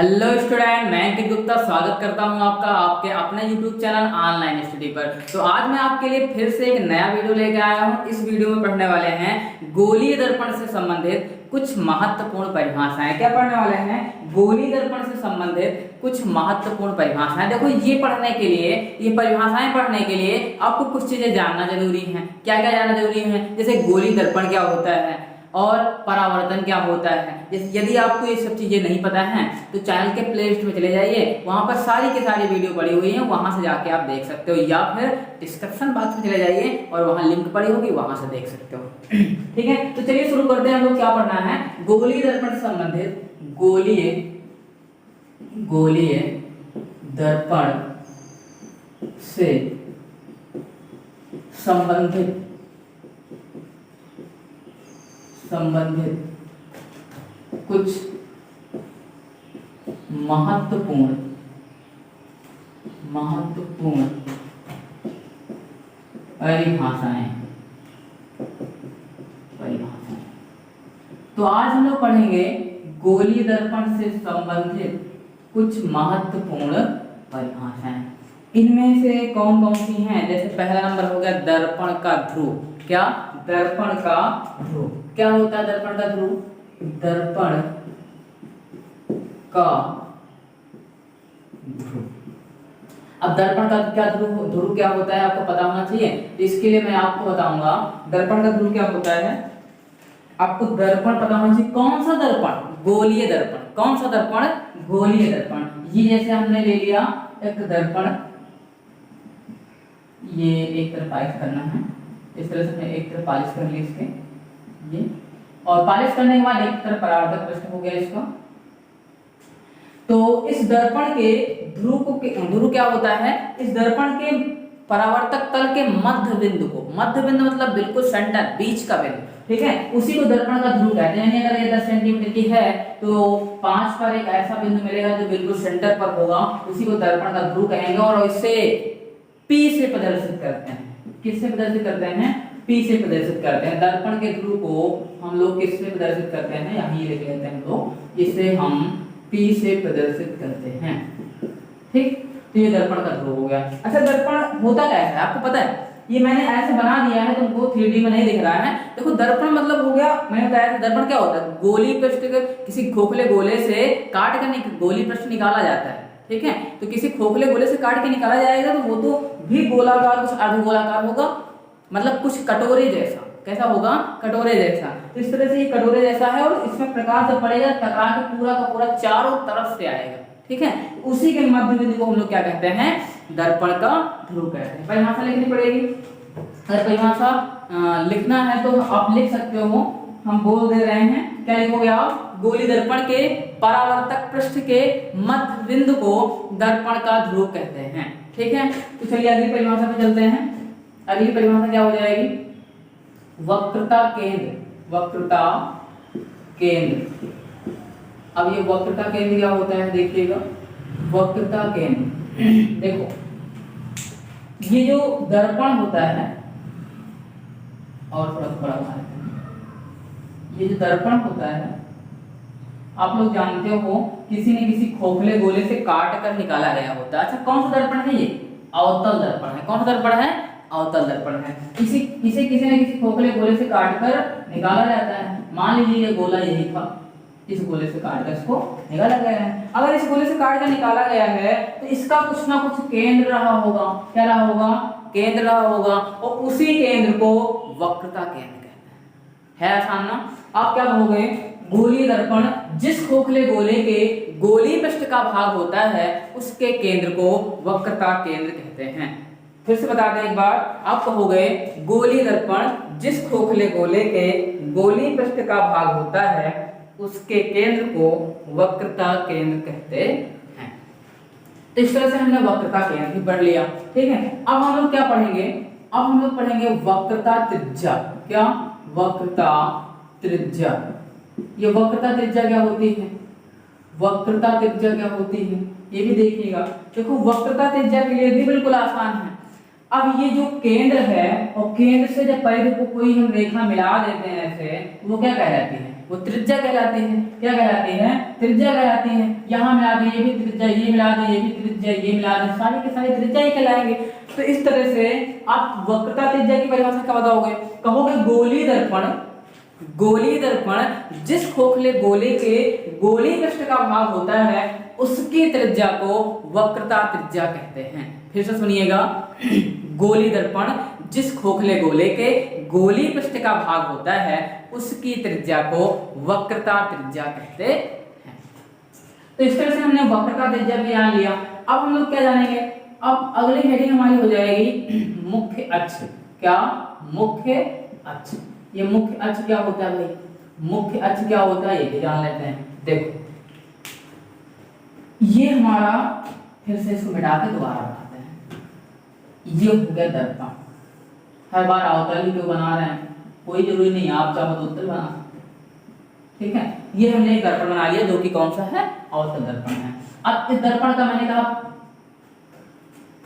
Hello student, मैं अंकित गुप्ता स्वागत करता हूं आपका आपके अपने यूट्यूब चैनल ऑनलाइन स्टडी पर। तो आज मैं आपके लिए फिर से एक नया वीडियो लेकर आया हूं। इस वीडियो में पढ़ने वाले हैं गोलीय दर्पण से संबंधित कुछ महत्वपूर्ण परिभाषाएं। क्या पढ़ने वाले हैं? गोलीय दर्पण से संबंधित कुछ महत्वपूर्ण परिभाषाएं। देखो, ये पढ़ने के लिए, ये परिभाषाएं पढ़ने के लिए आपको कुछ चीजें जानना जरूरी है। क्या क्या जानना जरूरी है? जैसे गोलीय दर्पण क्या होता है और परावर्तन क्या होता है। यदि आपको ये सब चीजें नहीं पता हैं तो चैनल के प्लेलिस्ट में चले जाइए, वहां पर सारी की सारी वीडियो पड़ी हुई है, वहां से जाके आप देख सकते हो, या फिर डिस्क्रिप्शन बॉक्स में चले जाइए और वहां लिंक पड़ी होगी, वहां से देख सकते हो। ठीक है, तो चलिए शुरू करते हैं। हम लोग क्या पढ़ना है? गोलीय दर्पण से संबंधित गोलीय दर्पण से संबंधित कुछ महत्वपूर्ण परिभाषाएं। तो आज हम लोग पढ़ेंगे गोलीय दर्पण से संबंधित कुछ महत्वपूर्ण परिभाषाएं। इनमें से कौन कौन सी हैं? जैसे पहला नंबर हो गया दर्पण का ध्रुव। क्या? दर्पण का ध्रुव। क्या होता है दर्पण का ध्रुव? दर्पण का ध्रुव। अब दर्पण का क्या ध्रुव क्या होता है आपको पता होना चाहिए। तो इसके लिए मैं आपको बताऊंगा दर्पण का ध्रुव क्या होता है। आपको दर्पण पता होना चाहिए। कौन सा दर्पण? गोलीय दर्पण। कौन सा दर्पण? गोलीय दर्पण। ये जैसे हमने ले लिया एक दर्पण, ये एक तरफ पालिश करना है, इस तरह से हमने एक तरफ पालिश कर ली इसके, ये, और पालिश करने के बाद एक तरफ परावर्तक पृष्ठ हो गया इसका। तो इस दर्पण के ध्रुव क्या होता है? इस दर्पण के परावर्तक तल के मध्य बिंदु को, मध्य बिंदु मतलब बिल्कुल सेंटर, बीच का बिंदु, ठीक है, उसी को दर्पण का ध्रुव कहते हैं। यानी अगर ये 10 सेंटीमीटर की है तो 5 पर एक ऐसा बिंदु मिलेगा जो बिल्कुल सेंटर पर होगा, उसी को दर्पण का ध्रुव कहेंगे। और इसे P से प्रदर्शित करते हैं। किससे प्रदर्शित करते हैं? P से प्रदर्शित करते हैं। दर्पण के ध्रुव को हम लोग किससे प्रदर्शित करते हैं? यहीं लिख लेते हैं हम लोग, इसे हम P से प्रदर्शित करते हैं। ठीक, तो ये दर्पण का ध्रुव हो गया। अच्छा, दर्पण होता क्या है आपको पता है? ये मैंने ऐसे बना दिया है, तुमको 3D में नहीं दिख रहा है। देखो, दर्पण मतलब हो गया, मैंने बताया था दर्पण क्या होता है। गोली पृष्ठ के किसी खोखले गोले से काट कर गोली पृष्ठ निकाला जाता है, ठीक है। तो किसी खोखले गोले से काट के निकाला जाएगा तो वो तो भी गोलाकार, कुछ अर्धगोलाकार होगा, मतलब कुछ कटोरे जैसा। कैसा होगा? कटोरे जैसा। तो इस तरह से ये कटोरे जैसा है और इसमें प्रकाश जब पड़ेगा टकरा के पूरा का पूरा चारों तरफ से आएगा, ठीक है। उसी के मध्य बिंदु को हम लोग क्या कहते हैं? दर्पण का ध्रुव कहते हैं। परिभाषा लिखनी पड़ेगी। अगर परिभाषा लिखना है तो आप लिख सकते हो, हम बोल दे रहे हैं। क्या लिखोगे आप? गोलीय दर्पण के परावर्तक पृष्ठ के मध्य बिंदु को दर्पण का ध्रुव कहते हैं, ठीक है। तो चलिए अगली परिभाषा पे चलते हैं। अगली परिभाषा क्या हो जाएगी? वक्रता केंद्र। वक्रता केंद्र। अब ये वक्रता केंद्र क्या होता है देखिएगा। वक्रता केंद्र, देखो, ये जो दर्पण होता है, और थोड़ा बड़ा बना लेते हैं। ये जो दर्पण होता है, आप लोग जानते हो, किसी न किसी खोखले गोले से काट कर निकाला गया होता है। अच्छा, कौन सा दर्पण है ये? अवतल दर्पण है। कौन सा दर्पण है? अवतल दर्पण है। इसे किसी न किसी खोखले गोले से काट कर निकाला जाता है। मान लीजिए ये गोला यही था, इस गोले से काट कर इसको निकाला गया है। अगर इस गोले से काट कर निकाला गया है तो इसका कुछ ना कुछ केंद्र रहा होगा। क्या रहा होगा? केंद्र रहा होगा, और उसी केंद्र को वक्रता केंद्र कहते हैं। आसान ना? आप क्या कहोगे? गोलीय दर्पण जिस खोखले गोले के गोलीय पृष्ठ का भाग होता है उसके केंद्र को वक्रता केंद्र कहते हैं। फिर से बता दें एक बार, आप कहोगे गोलीय दर्पण जिस खोखले गोले के गोलीय पृष्ठ का भाग होता है उसके केंद्र को वक्रता केंद्र कहते हैं। तो इस तरह से हमने वक्रता केंद्र भी पढ़ लिया, ठीक है। अब हम लोग क्या पढ़ेंगे? अब हम लोग पढ़ेंगे वक्रता त्रिज्या। क्या? वक्रता त्रिज्या। ये वक्रता त्रिज्या क्या होती है? वक्रता त्रिज्या क्या होती है ये भी देखिएगा। देखो, वक्रता त्रिज्या के लिए भी बिल्कुल आसान है। अब ये जो केंद्र है और केंद्र से जब परिधि को कोई हम रेखा मिला देते हैं ऐसे, वो क्या कहलाती है? वो त्रिज्या कहलाती है। क्या कहलाती है? त्रिज्या कहलाती है। यहाँ मिला दे ये भी त्रिज्या, ये मिला दे ये भी त्रिज्या, ये मिला दे सारी के सारी त्रिज्या ही कहलाएंगे। तो इस तरह से आप वक्रता त्रिज्या की परिभाषा क्या बताओगे? कहोगे गोलीय दर्पण, गोलीय दर्पण जिस खोखले गोले के गोलीय पृष्ठ का भाग होता है उसकी त्रिज्या को वक्रता त्रिज्या कहते हैं। फिर से सुनिएगा, गोलीय दर्पण जिस खोखले गोले के गोलीय पृष्ठ का भाग होता है उसकी त्रिज्या को वक्रता त्रिज्या कहते हैं। तो इस तरह से हमने वक्रता त्रिज्या भी जान लिया। अब हम लोग क्या जानेंगे? अब अगली हेडिंग हमारी हो जाएगी मुख्य अक्ष। क्या? मुख्य अक्ष। ये मुख्य अक्ष क्या होता है भाई? मुख्य अक्ष क्या होता है ये भी जान लेते हैं। देखो ये हमारा, फिर से इसको मिटा के दोबारा बनाते हैं। ये हो गया दर्पण। हर बार अवतल ही क्यों बना रहे हैं? कोई जरूरी नहीं, आप चाहो तो उत्तल बना सकते हैं। ठीक है, ये हमने एक दर्पण बना लिया जो कि कौन सा है? अवतल दर्पण है। अब इस दर्पण का मैंने कहा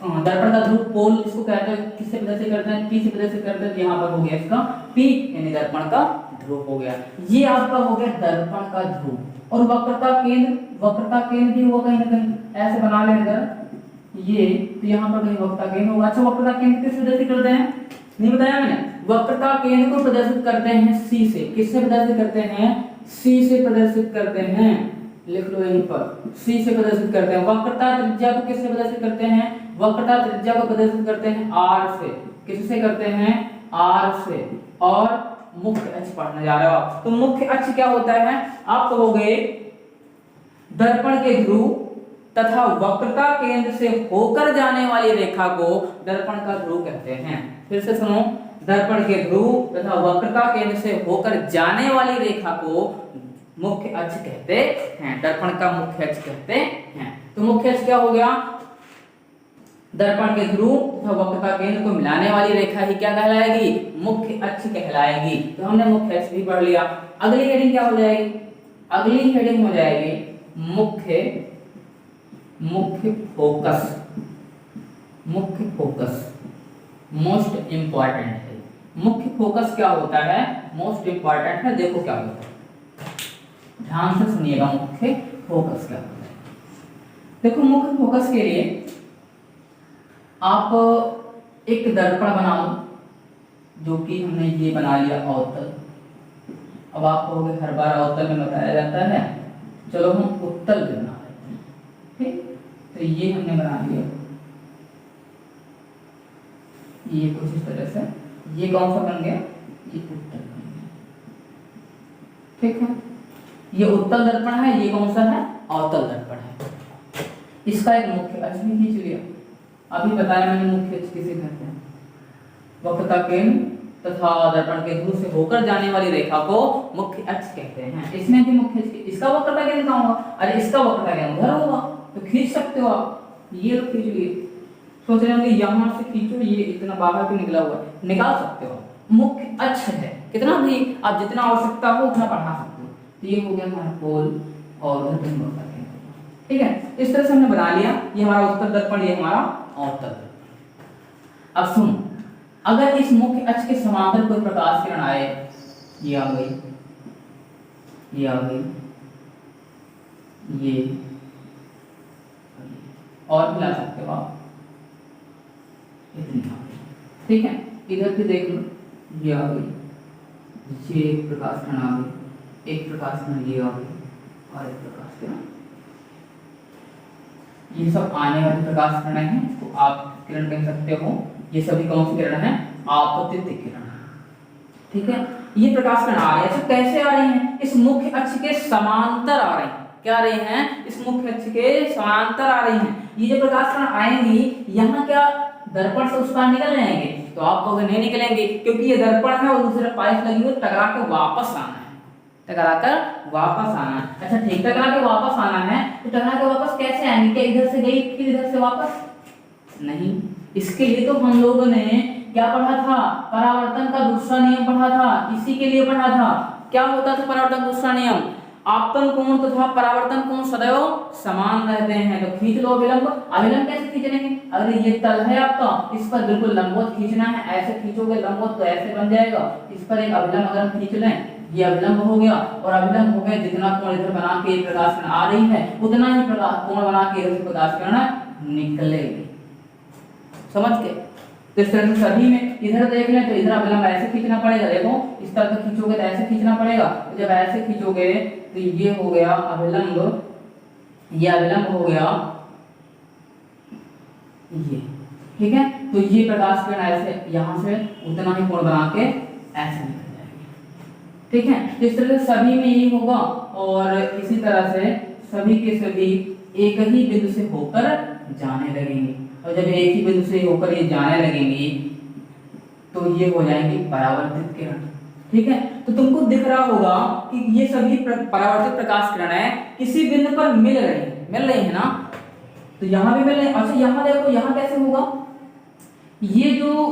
दर्पण का ध्रुव पोल इसको कहते हैं, किससे प्रदर्शित करते हैं? P से प्रदर्शित करते हैं। यहाँ पर हो गया इसका P यानी दर्पण का ध्रुव हो गया। ये आपका हो गया दर्पण का ध्रुव। और वक्रता केंद्र भी होगा कहीं ना कहीं, ऐसे बना ले अगर ये, तो यहाँ पर कहीं वक्रता केंद्र होगा। अच्छा, वक्रता केंद्र किससे प्रदर्शित करते हैं? नहीं बताया मैंने। वक्रता केंद्र को प्रदर्शित करते हैं C से। किससे प्रदर्शित करते हैं? C से प्रदर्शित करते हैं। लिख लो यहीं पर, C से प्रदर्शित करते हैं। वक्रता त्रिज्या को किससे प्रदर्शित करते हैं? वक्रता त्रिज्या को प्रदर्शित करते हैं R से। किससे करते हैं? R से। और मुख्य अक्ष पढ़ने जा रहे हो आप, तो मुख्य अक्ष क्या होता है? आप कहोगे दर्पण के ध्रुव तथा वक्रता केंद्र से होकर जाने वाली रेखा को दर्पण का ध्रुव कहते हैं। फिर से सुनो, दर्पण के ध्रुव तथा वक्रता केंद्र से होकर जाने वाली रेखा को मुख्य अक्ष कहते हैं, दर्पण का मुख्य अक्ष कहते हैं। तो मुख्य अक्ष क्या हो गया? दर्पण के ध्रुव तथा वक्रता केंद्र को मिलाने वाली रेखा ही क्या कहलाएगी? मुख्य अक्ष कहलाएगी। तो हमने मुख्य अक्ष भी पढ़ लिया। अगली हेडिंग क्या हो जाएगी? अगली हेडिंग हो जाएगी मुख्य फोकस। मुख्य फोकस मोस्ट इंपॉर्टेंट है। मुख्य फोकस क्या होता है? मोस्ट इंपॉर्टेंट है। देखो क्या होता है, ध्यान से सुनिएगा। मुख्य फोकस क्या होता है? देखो, मुख्य फोकस के लिए आप एक दर्पण बना लो, जो कि हमने ये बना लिया अवतल। अब आप कहोगे हर बार अवतल में बताया जाता है, चलो हम उत्तल भी बना लेते हैं। ठीक, तो ये हमने बना लिया, ये कुछ इस तरह से। ये कौन सा बन गया? ये उत्तल बन गया। ठीक है, ये उत्तल दर्पण है। ये कौन सा है? अवतल दर्पण है। इसका एक मुख्य अक्ष भी खींच लिया। अभी बताया मैंने मुख्य अक्ष किसे कहते हैं? वक्रता केंद्र तथा दर्पण के ध्रुव से होकर जाने वाली रेखा को मुख्य अक्ष कहते हैं। इसमें भी मुख्य अक्ष, इसका वक्रता केंद्र कहाँ होगा? अरे इसका वक्रता केंद्र उधर होगा, तो खींच सकते हो आप। ये लोग खींच लिए, सोच रहे होंगे यहाँ से खींचो, ये इतना बाहर क्यों निकला हुआ है? निकाल सकते हो। मुख्य अक्ष है, कितना भी आप जितना आवश्यकता हो उतना बढ़ा सकते हो। तो ये हो गया हमारा पोल और उधर कहीं वक्रता केंद्र। ठीक है, इस तरह से हमने बना लिया। ये हमारा उत्तल दर्पण, ये हमारा अवतल दर्पण। अब सुनो, अगर इस मुख्य अक्ष के समांतर कोई प्रकाश किरण आए, ये आ गई, ये आ गई, ये और भी ला सकते हो आप, इतनी आ गई। ठीक है, इधर भी देख लो, ये आ गई, ये एक प्रकाश किरण आ गई, एक प्रकाश किरण ये आ गई, और एक प्रकाश किरण। ये सब आने वाली प्रकाश किरण है, इसको आप किरण कह सकते हो। ये सभी कौन सी किरण है? आपतित किरण। ठीक है, ये प्रकाश किरण आ रही है। कैसे आ रही हैं? इस मुख्य अक्ष के समांतर आ रही हैं। क्या आ रही हैं? इस मुख्य अक्ष के समांतर आ रही हैं। ये जो प्रकाश किरण आएंगी, यहाँ क्या दर्पण से उस पार निकल जाएंगे? तो आप कहोगे नहीं निकलेंगे, क्योंकि ये दर्पण है और दूसरे पाइप लगी हुई, टकरा के वापस आना है, टकरा कर वापस आना है। अच्छा ठीक, टकरा के वापस आना है, तो टकरा के वापस कैसे आएंगे? क्या इधर से गई फिर इधर से वापस? नहीं, इसके लिए तो हम लोगों ने क्या पढ़ा था? परावर्तन का दूसरा नियम पढ़ा था। इसी के लिए पढ़ा था। क्या होता था परावर्तन का दूसरा नियम? आपतन कोण तथा परावर्तन कोण सदैव समान रहते हैं। तो खींच लो अभिलंब। अभिलंब कैसे खींचेंगे? अगर ये तल है आपका, इस पर बिल्कुल लंबवत खींचना है। ऐसे खींचोगे लंबवत तो ऐसे बन जाएगा। इस पर एक अभिलंब अगर हम खींच लें, ये अभिलंब हो गया, और अभिलंब हो गया, जितना कोण इधर बना के प्रकाश किरण आ रही है उतना ही कोण बना के इधर से प्रकाश किरण निकलेगी। समझ के? तो इस तरह से सभी में इधर देख लें तो इधर अभिलंब ऐसे खींचना पड़ेगा, देखो इस तरह से खींचोगे तो ऐसे खींचना पड़ेगा, तो जब ऐसे खींचोगे तो ये हो गया अभिलंब, ये अभिलंब हो गया ये, ठीक है। तो ये प्रकाश किरण ऐसे यहाँ से उतना ही कोण बना के ऐसे निकल जाएगी, ठीक है। तो इस तरह से सभी में ये होगा, और इसी तरह से सभी के सभी एक ही बिंदु से होकर जाने लगेंगे, और जब एक ही बिंदु से होकर ये जाने लगेंगी तो ये हो जाएंगी परावर्तित किरण, ठीक है। तो तुमको दिख रहा होगा कि ये सभी परावर्तित प्रकाश किरणें किसी बिंदु पर मिल रही है ना, तो यहाँ भी मिल रही है। अच्छा यहाँ देखो, यहाँ कैसे होगा, ये जो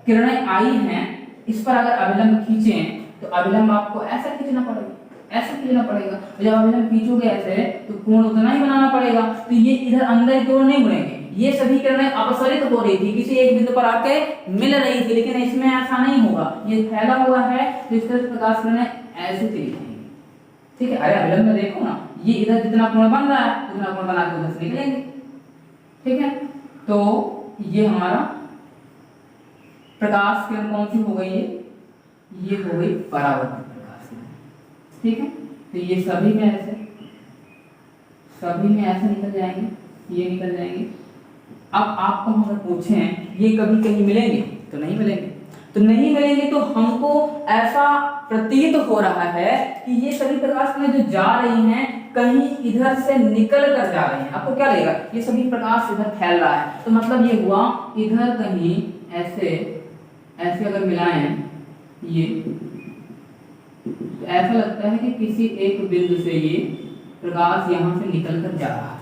किरणें आई हैं इस पर अगर अभिलंब खींचें तो अभिलंब आपको ऐसा खींचना पड़ेगा, ऐसा खींचना पड़ेगा, तो जब अभिलंब खींचोगे ऐसे तो कोण उतना ही बनाना पड़ेगा, तो ये इधर अंदर की ओर नहीं मुड़ेंगे। ये सभी किरणें अपसरित हो रही थी, किसी एक बिंदु पर आके मिल रही थी, लेकिन इसमें ऐसा नहीं होगा, ये फैला हुआ है, तो इस तरह से प्रकाश किरणें ऐसे चली जाएंगी, ठीक है। अरे अभिलंब में देखो ना, ये इधर जितना कोण बन रहा है उतना कोण बना के उधर से निकलेंगे, ठीक है। तो ये हमारा प्रकाश किरण कौन सी हो गई है, ये हो गई परावर्तित प्रकाश किरण, ठीक है। तो ये सभी में ऐसे निकल जाएंगे, ये निकल जाएंगे। अब आपको हम अगर पूछें ये कभी कहीं मिलेंगे तो नहीं मिलेंगे, तो नहीं मिलेंगे तो हमको ऐसा प्रतीत हो रहा है कि ये सभी प्रकाश किरणें जो जा रही हैं कहीं इधर से निकल कर जा रही हैं। आपको क्या लगेगा, ये सभी प्रकाश इधर फैल रहा है, तो मतलब ये हुआ इधर कहीं ऐसे अगर मिलाएं ये, तो ऐसा लगता है कि किसी एक बिंदु से ये प्रकाश यहाँ से निकल कर जा रहा है,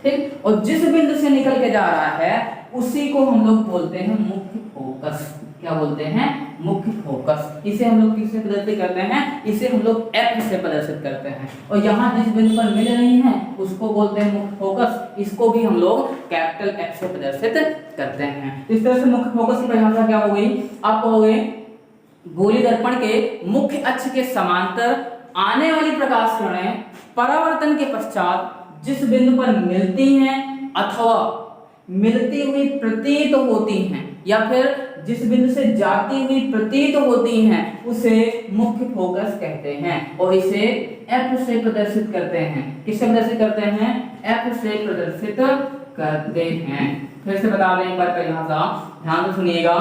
ठीक। और जिस बिंदु से निकल के जा रहा है उसी को हम लोग बोलते हैं मुख्य फोकस। क्या बोलते हैं, मुख्य फोकस। इसे हम लोग किससे प्रदर्शित करते हैं, इसे हम लोग F से प्रदर्शित करते हैं, और यहाँ जिस बिंदु पर मिल रही हैं उसको बोलते हैं मुख्य फोकस। इसको भी हम लोग कैपिटल F से प्रदर्शित करते हैं। इस तरह से मुख्य फोकस की परिभाषा क्या हो गई, आप कहोगे गोलीय दर्पण के मुख्य अक्ष के समांतर आने वाली प्रकाश किरणें परावर्तन के पश्चात जिस बिंदु पर मिलती हैं अथवा मिलती हुई प्रतीत होती हैं, या फिर जिस बिंदु से जाती हुई प्रतीत होती हैं उसे मुख्य फोकस कहते हैं, और इसे F से प्रदर्शित करते हैं। किससे प्रदर्शित करते हैं, F से प्रदर्शित करते हैं। फिर से बता दें एक बार परिभाषा, ध्यान से सुनिएगा।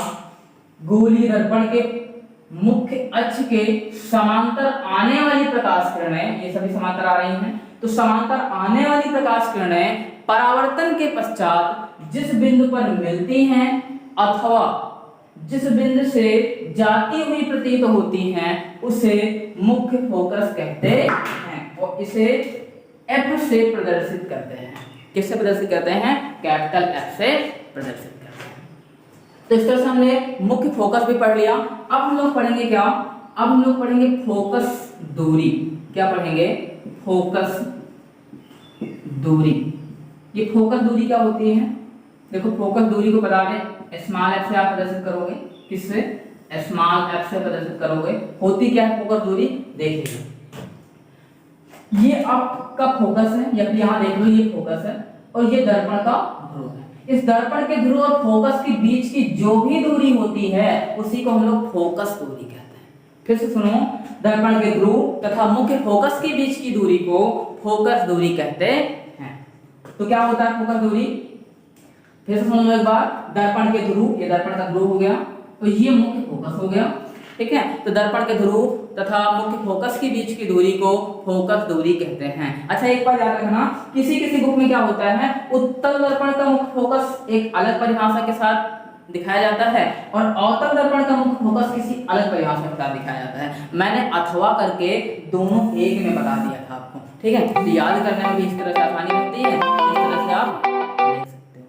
गोलीय दर्पण के मुख्य अक्ष के समांतर आने वाली प्रकाश किरणें, ये सभी समांतर आ रही हैं, तो समांतर आने वाली प्रकाश किरणें परावर्तन के पश्चात जिस बिंदु पर मिलती हैं अथवा जिस बिंदु से जाती हुई प्रतीत होती हैं उसे मुख्य फोकस कहते हैं, और इसे F से प्रदर्शित करते हैं। किससे प्रदर्शित करते हैं, कैपिटल F से प्रदर्शित करते हैं। तो इस तरह से हमने मुख्य फोकस भी पढ़ लिया। अब हम लोग पढ़ेंगे क्या, अब हम लोग पढ़ेंगे फोकस दूरी। क्या पढ़ेंगे, फोकस दूरी। ये फोकस दूरी क्या होती है, देखो फोकस दूरी को बता दें, स्मॉल f से आप प्रदर्शित करोगे, किससे, स्मॉल f से प्रदर्शित करोगे। होती क्या है फोकस दूरी, देखिए ये आपका फोकस है, या यहाँ देख लो ये फोकस है, और ये दर्पण का ध्रुव है। इस दर्पण के ध्रुव और फोकस के बीच की जो भी दूरी होती है उसी को हम लोग फोकस दूरी कहते हैं। फिर से सुनो, दर्पण के ध्रुव तथा मुख्य फोकस के बीच की दूरी को फोकस दूरी कहते हैं। तो क्या होता है फोकस दूरी, फिर से सुन लो एक बार। दर्पण के ध्रुव, ये दर्पण का ध्रुव हो गया, तो ये मुख्य फोकस हो गया, ठीक है। तो दर्पण के ध्रुव तथा मुख्य फोकस के बीच की दूरी को फोकस दूरी कहते हैं। अच्छा एक बार याद रखना, किसी किसी बुक में क्या होता है, उत्तल दर्पण का मुख्य फोकस एक अलग परिभाषा के साथ दिखाया जाता है, और अवतल दर्पण का मुख्य फोकस किसी अलग परिभाषा के साथ दिखाया जाता है। मैंने अथवा करके दोनों एक में बता दिया था आपको, ठीक है। तो याद करने में भी इस तरह से आसानी रहती है, इस तरह से आप देख सकते हो,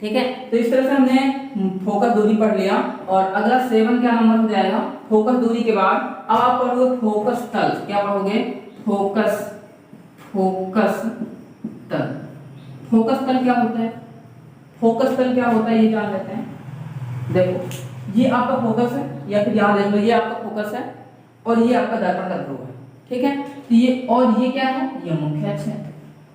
ठीक है। तो इस तरह से हमने फोकस दूरी पढ़ लिया, और अगला 7 क्या नंबर हो जाएगा, फोकस दूरी के बाद अब आप पढ़ोगे फोकस तल। क्या पढ़ोगे, फोकस तल। फोकस तल क्या होता है, फोकस तल क्या होता है ये जान लेते हैं। देखो ये आपका फोकस है, या फिर यहाँ देख लो ये आपका फोकस है, और ये आपका दर्पण का ध्रुव है, ठीक है। तो ये और ये क्या है, ये मुख्य अक्ष है।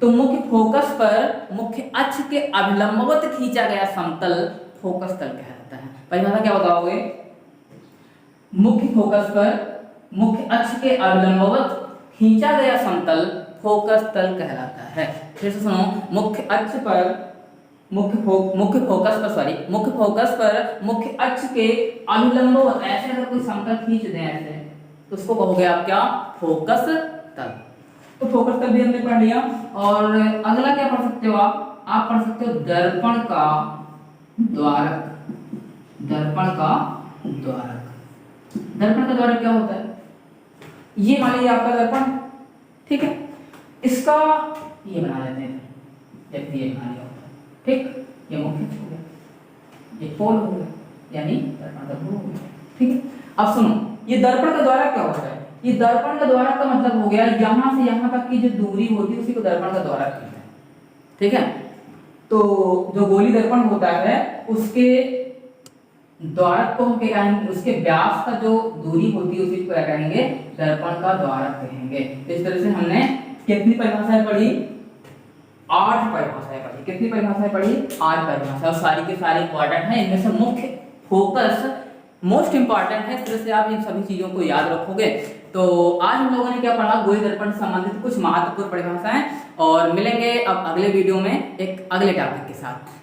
तो मुख्य फोकस पर मुख्य अक्ष के अभिलंबवत खींचा गया समतल फोकस तल कहलाता है। परिभाषा क्या बताओगे, मुख्य फोकस पर मुख्य अक्ष के अभिलंबवत खींचा गया समतल फोकस तल कहलाता है। फिर से सुनो, मुख्य अक्ष पर मुख्य फोकस पर मुख्य अक्ष के अभिलंबवत, ऐसे अगर कोई समतल खींच दें ऐसे, तो उसको कहोगे आप क्या, फोकस तल। तो फोकस तल भी हमने पढ़ लिया। और अगला क्या पढ़ सकते हो आप पढ़ सकते हो दर्पण का द्वारक। दर्पण का द्वारक, दर्पण का द्वारक क्या होता है, ये मान लीजिए आपका दर्पण, ठीक है, इसका ये बना लेते हैं, जब ये बना लिया होता है, ठीक, ये मुख्य हो गया, ये पोल हो गया, यानी दर्पण का ध्रुव हो गया, ठीक है। अब सुनो, ये दर्पण का द्वारक क्या होता है, ये दर्पण का द्वारक का मतलब हो गया यहां से यहां तक की जो दूरी होती है उसी को दर्पण का द्वारक कहते हैं, ठीक है। तो जो गोली दर्पण होता है उसके द्वारक को हम क्या कहेंगे, उसके व्यास का जो दूरी होती है उसी को क्या कहेंगे, दर्पण का द्वारक कहेंगे। इस तरह से हमने कितनी परिभाषाएं पढ़ी, 8 परिभाषाएं पढ़ी। कितनी परिभाषाएं पढ़ी, 8 परिभाषा, और सारी के सारी इंपॉर्टेंट है। इनमें से मुख्य फोकस मोस्ट इंपॉर्टेंट है। इस तरह से आप इन सभी चीजों को याद रखोगे। तो आज हम लोगों ने क्या पढ़ा, गोली दर्पण से संबंधित कुछ महत्वपूर्ण परिभाषाएं, और मिलेंगे अब अगले वीडियो में एक अगले टॉपिक के साथ।